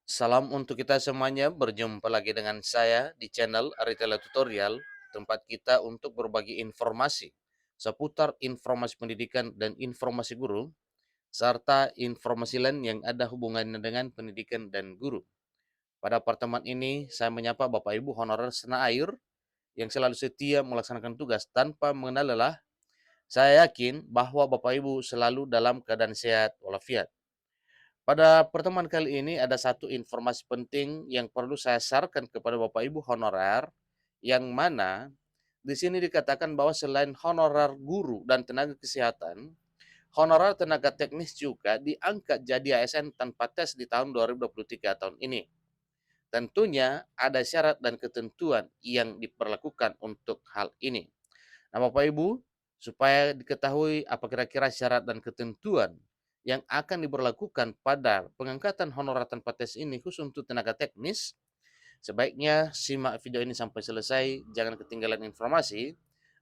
Salam untuk kita semuanya, berjumpa lagi dengan saya di channel Aritela Tutorial, tempat kita untuk berbagi informasi seputar informasi pendidikan dan informasi guru, serta informasi lain yang ada hubungannya dengan pendidikan dan guru. Pada pertemuan ini, saya menyapa Bapak Ibu honorer setanah air yang selalu setia melaksanakan tugas tanpa mengenal lelah. Saya yakin bahwa Bapak Ibu selalu dalam keadaan sehat walafiat. Pada pertemuan kali ini ada satu informasi penting yang perlu saya sharekan kepada Bapak Ibu honorer, yang mana di sini dikatakan bahwa selain honorer guru dan tenaga kesehatan, honorer tenaga teknis juga diangkat jadi ASN tanpa tes di tahun 2023 tahun ini. Tentunya ada syarat dan ketentuan yang diperlakukan untuk hal ini. Nah, Bapak Ibu, supaya diketahui apa kira-kira syarat dan ketentuan yang akan diberlakukan pada pengangkatan honorer tanpa tes ini khusus untuk tenaga teknis, sebaiknya simak video ini sampai selesai, jangan ketinggalan informasi.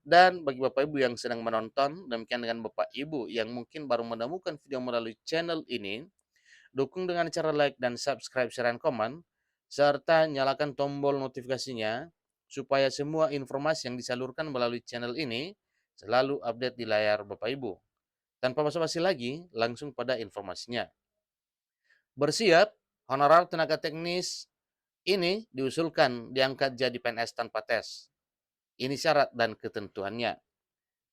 Dan bagi Bapak Ibu yang sedang menonton, demikian dengan Bapak Ibu yang mungkin baru menemukan video melalui channel ini, dukung dengan cara like dan subscribe, share, dan komen, serta nyalakan tombol notifikasinya supaya semua informasi yang disalurkan melalui channel ini selalu update di layar Bapak Ibu. Tanpa basa-basi lagi, langsung pada informasinya. Bersiap, honorer tenaga teknis ini diusulkan diangkat jadi PNS tanpa tes. Ini syarat dan ketentuannya.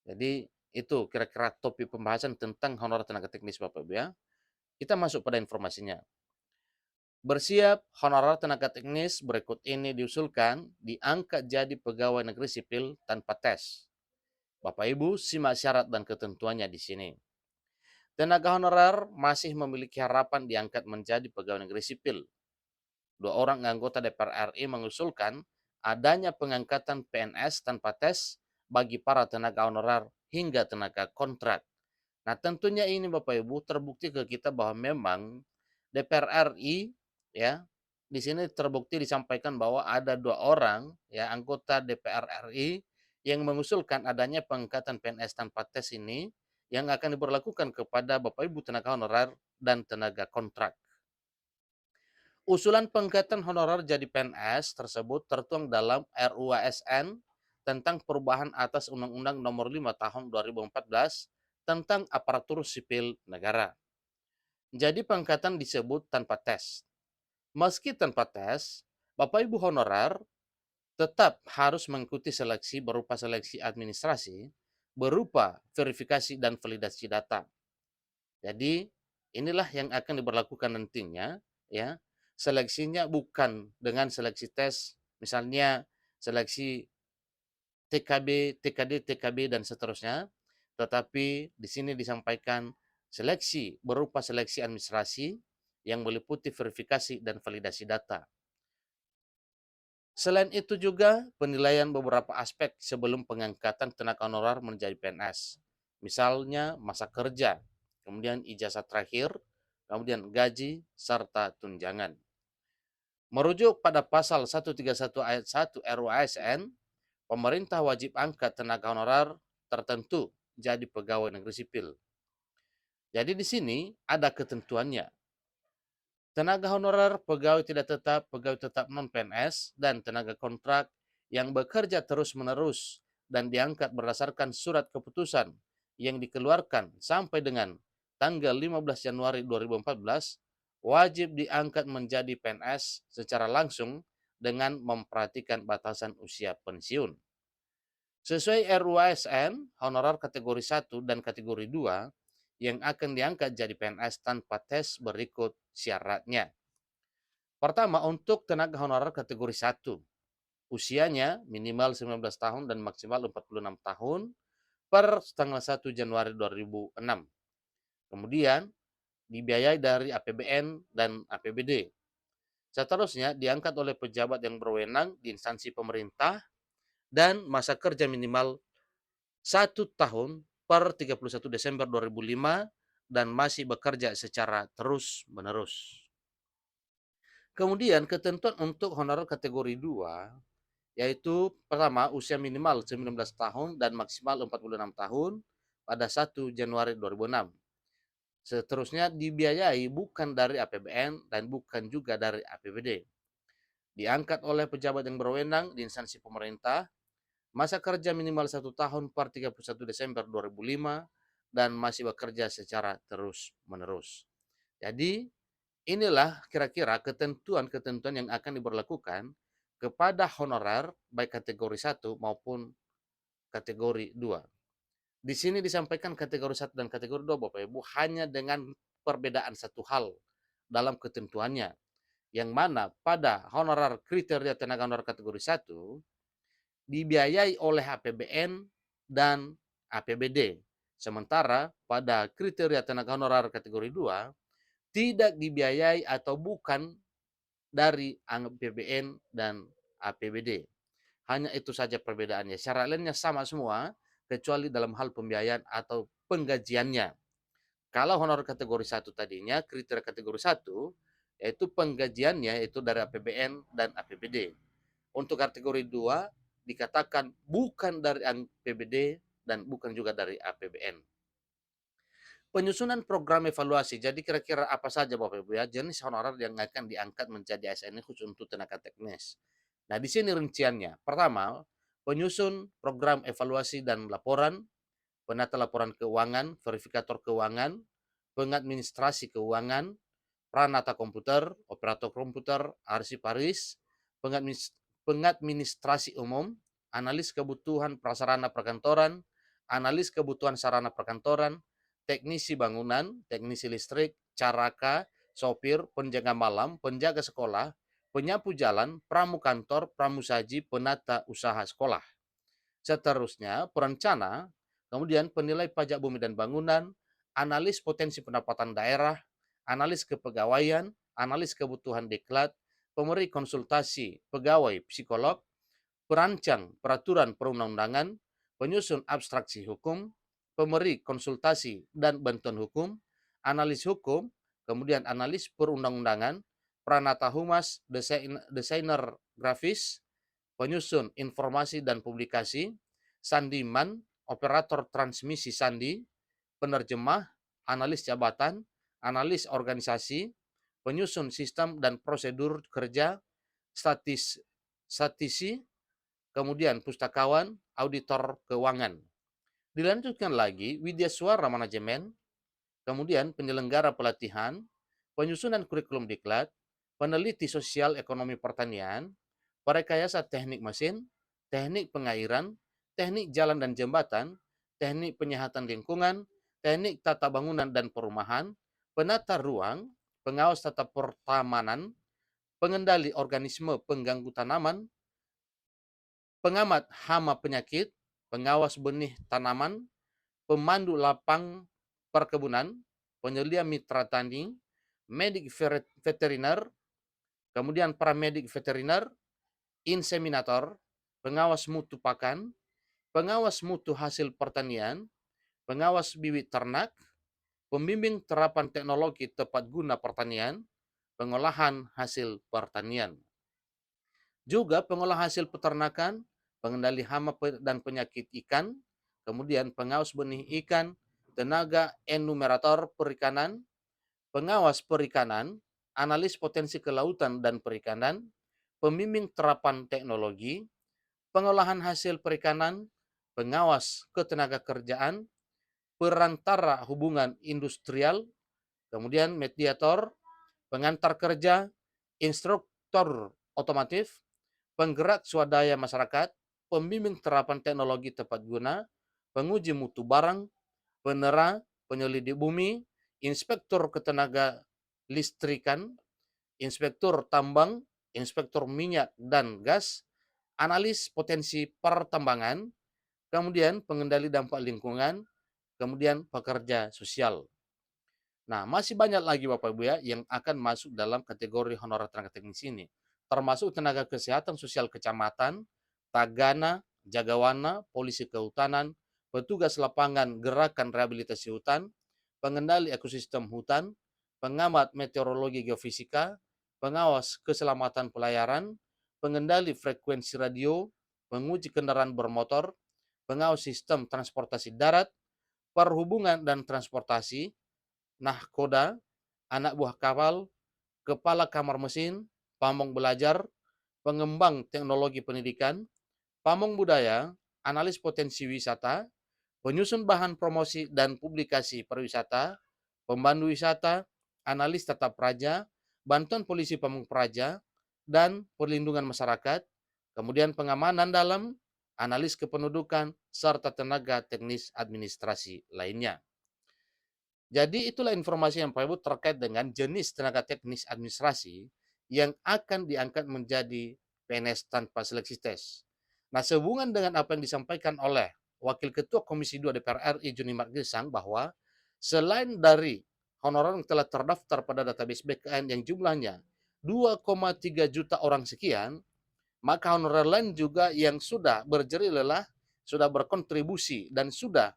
Jadi itu kira-kira topik pembahasan tentang honorer tenaga teknis Bapak Ibu ya. Kita masuk pada informasinya. Bersiap, honorer tenaga teknis berikut ini diusulkan diangkat jadi pegawai negeri sipil tanpa tes. Bapak Ibu, simak syarat dan ketentuannya di sini. Tenaga honorer masih memiliki harapan diangkat menjadi pegawai negeri sipil. Dua orang anggota DPR RI mengusulkan adanya pengangkatan PNS tanpa tes bagi para tenaga honorer hingga tenaga kontrak. Nah, tentunya ini Bapak Ibu terbukti ke kita bahwa memang DPR RI ya, di sini terbukti disampaikan bahwa ada dua orang ya anggota DPR RI yang mengusulkan adanya pengangkatan PNS tanpa tes ini yang akan diberlakukan kepada Bapak Ibu tenaga honorer dan tenaga kontrak. Usulan pengangkatan honorer jadi PNS tersebut tertuang dalam RUU ASN tentang perubahan atas Undang-Undang Nomor 5 Tahun 2014 tentang aparatur sipil negara. Jadi pengangkatan disebut tanpa tes. Meski tanpa tes, Bapak Ibu honorer tetap harus mengikuti seleksi berupa seleksi administrasi, berupa verifikasi dan validasi data. Jadi inilah yang akan diberlakukan nantinya ya. Seleksinya bukan dengan seleksi tes, misalnya seleksi TKB, TKD, TKB dan seterusnya, tetapi di sini disampaikan seleksi berupa seleksi administrasi yang meliputi verifikasi dan validasi data. Selain itu juga penilaian beberapa aspek sebelum pengangkatan tenaga honorer menjadi PNS. Misalnya masa kerja, kemudian ijazah terakhir, kemudian gaji, serta tunjangan. Merujuk pada pasal 131 ayat 1 RUU ASN, pemerintah wajib angkat tenaga honorer tertentu jadi pegawai negeri sipil. Jadi di sini ada ketentuannya. Tenaga honorer, pegawai tidak tetap, pegawai tetap non-PNS, dan tenaga kontrak yang bekerja terus-menerus dan diangkat berdasarkan surat keputusan yang dikeluarkan sampai dengan tanggal 15 Januari 2014 wajib diangkat menjadi PNS secara langsung dengan memperhatikan batasan usia pensiun. Sesuai RUU ASN, honorer kategori 1 dan kategori 2 yang akan diangkat jadi PNS tanpa tes berikut syaratnya. Pertama, untuk tenaga honorer kategori 1, usianya minimal 19 tahun dan maksimal 46 tahun per tanggal 1 Januari 2006. Kemudian, dibiayai dari APBN dan APBD. Seterusnya, diangkat oleh pejabat yang berwenang di instansi pemerintah dan masa kerja minimal 1 tahun per 31 Desember 2005 dan masih bekerja secara terus-menerus. Kemudian ketentuan untuk honorer kategori 2 yaitu pertama usia minimal 19 tahun dan maksimal 46 tahun pada 1 Januari 2006. Seterusnya dibiayai bukan dari APBN dan bukan juga dari APBD. Diangkat oleh pejabat yang berwenang di instansi pemerintah, masa kerja minimal 1 tahun per 31 Desember 2005, dan masih bekerja secara terus-menerus. Jadi, inilah kira-kira ketentuan-ketentuan yang akan diberlakukan kepada honorer baik kategori 1 maupun kategori 2. Di sini disampaikan kategori 1 dan kategori 2 Bapak Ibu hanya dengan perbedaan satu hal dalam ketentuannya, yang mana pada honorer kriteria tenaga honorer kategori 1 dibiayai oleh APBN dan APBD. Sementara pada kriteria tenaga honorer kategori 2 tidak dibiayai atau bukan dari APBN dan APBD. Hanya itu saja perbedaannya. Syarat lainnya sama semua, kecuali dalam hal pembiayaan atau penggajiannya. Kalau honor kategori 1 tadinya, kriteria kategori 1, yaitu penggajiannya itu dari APBN dan APBD. Untuk kategori 2, dikatakan bukan dari APBD dan bukan juga dari APBN. Penyusunan program evaluasi. Jadi kira-kira apa saja Bapak Ibu ya jenis honorer yang akan diangkat menjadi ASN khusus untuk tenaga teknis. Nah, di sini rinciannya. Pertama, penyusun program evaluasi dan laporan, penata laporan keuangan, verifikator keuangan, pengadministrasi keuangan, pranata komputer, operator komputer, arsiparis, pengadministrasi umum, analis kebutuhan prasarana perkantoran, analis kebutuhan sarana perkantoran, teknisi bangunan, teknisi listrik, caraka, sopir, penjaga malam, penjaga sekolah, penyapu jalan, pramukantor, pramusaji, penata usaha sekolah. Seterusnya, perencana, kemudian penilai pajak bumi dan bangunan, analis potensi pendapatan daerah, analis kepegawaian, analis kebutuhan diklat, pemberi konsultasi pegawai psikolog, perancang peraturan perundang-undangan, penyusun abstraksi hukum, pemberi konsultasi dan bantuan hukum, analis hukum, kemudian analis perundang-undangan, pranata humas, desainer grafis, penyusun informasi dan publikasi, sandiman, operator transmisi sandi, penerjemah, analis jabatan, analis organisasi, penyusun sistem dan prosedur kerja, statisi, kemudian pustakawan, auditor keuangan. Dilanjutkan lagi, widya suara manajemen, kemudian penyelenggara pelatihan, penyusunan kurikulum diklat, peneliti sosial ekonomi pertanian, perekayasa teknik mesin, teknik pengairan, teknik jalan dan jembatan, teknik penyihatan lingkungan, teknik tata bangunan dan perumahan, penata ruang, pengawas tata pertamanan, pengendali organisme pengganggu tanaman, pengamat hama penyakit, pengawas benih tanaman, pemandu lapang perkebunan, penyelia mitra tani, medik veteriner, kemudian paramedik veteriner, inseminator, pengawas mutu pakan, pengawas mutu hasil pertanian, pengawas bibit ternak, pembimbing terapan teknologi tepat guna pertanian, pengolahan hasil pertanian. Juga pengolah hasil peternakan, pengendali hama dan penyakit ikan, kemudian pengawas benih ikan, tenaga enumerator perikanan, pengawas perikanan, analis potensi kelautan dan perikanan, pembimbing terapan teknologi, pengolahan hasil perikanan, pengawas ketenaga kerjaan, perantara hubungan industrial, kemudian mediator, pengantar kerja, instruktur otomotif, penggerak swadaya masyarakat, pembimbing terapan teknologi tepat guna, penguji mutu barang, penera, penyelidik bumi, inspektur ketenaga listrikan, inspektur tambang, inspektur minyak dan gas, analis potensi pertambangan, kemudian pengendali dampak lingkungan, kemudian pekerja sosial. Nah, masih banyak lagi Bapak Ibu ya yang akan masuk dalam kategori honorer tenaga teknis ini, termasuk tenaga kesehatan sosial kecamatan, tagana, jagawana, polisi kehutanan, petugas lapangan gerakan rehabilitasi hutan, pengendali ekosistem hutan, pengamat meteorologi geofisika, pengawas keselamatan pelayaran, pengendali frekuensi radio, penguji kendaraan bermotor, pengawas sistem transportasi darat, perhubungan dan transportasi, nahkoda, anak buah kapal, kepala kamar mesin, pamong belajar, pengembang teknologi pendidikan, pamong budaya, analis potensi wisata, penyusun bahan promosi dan publikasi pariwisata, pemandu wisata, analis tata praja, bantuan polisi pamung praja, dan perlindungan masyarakat, kemudian pengamanan dalam, analis kependudukan, serta tenaga teknis administrasi lainnya. Jadi itulah informasi yang Pak Ibu terkait dengan jenis tenaga teknis administrasi yang akan diangkat menjadi PNS tanpa seleksi tes. Nah, sehubungan dengan apa yang disampaikan oleh Wakil Ketua Komisi 2 DPR RI Juni Margisang bahwa selain dari honorer yang telah terdaftar pada database BKN yang jumlahnya 2,3 juta orang sekian, maka honorer lain juga yang sudah berjerih lelah, sudah berkontribusi, dan sudah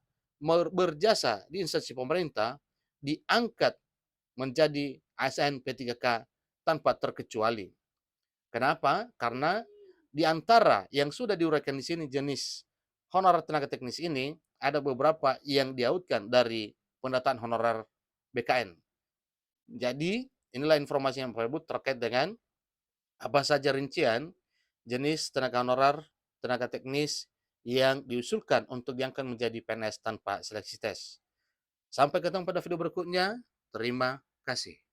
berjasa di instansi pemerintah, diangkat menjadi ASN P3K tanpa terkecuali. Kenapa? Karena di antara yang sudah diuraikan di sini jenis honorer tenaga teknis ini, ada beberapa yang diautkan dari pendataan honorer BKN. Jadi, inilah informasi yang Bapak Ibu terkait dengan apa saja rincian jenis tenaga honorer, tenaga teknis yang diusulkan untuk diangkat menjadi PNS tanpa seleksi tes. Sampai ketemu pada video berikutnya. Terima kasih.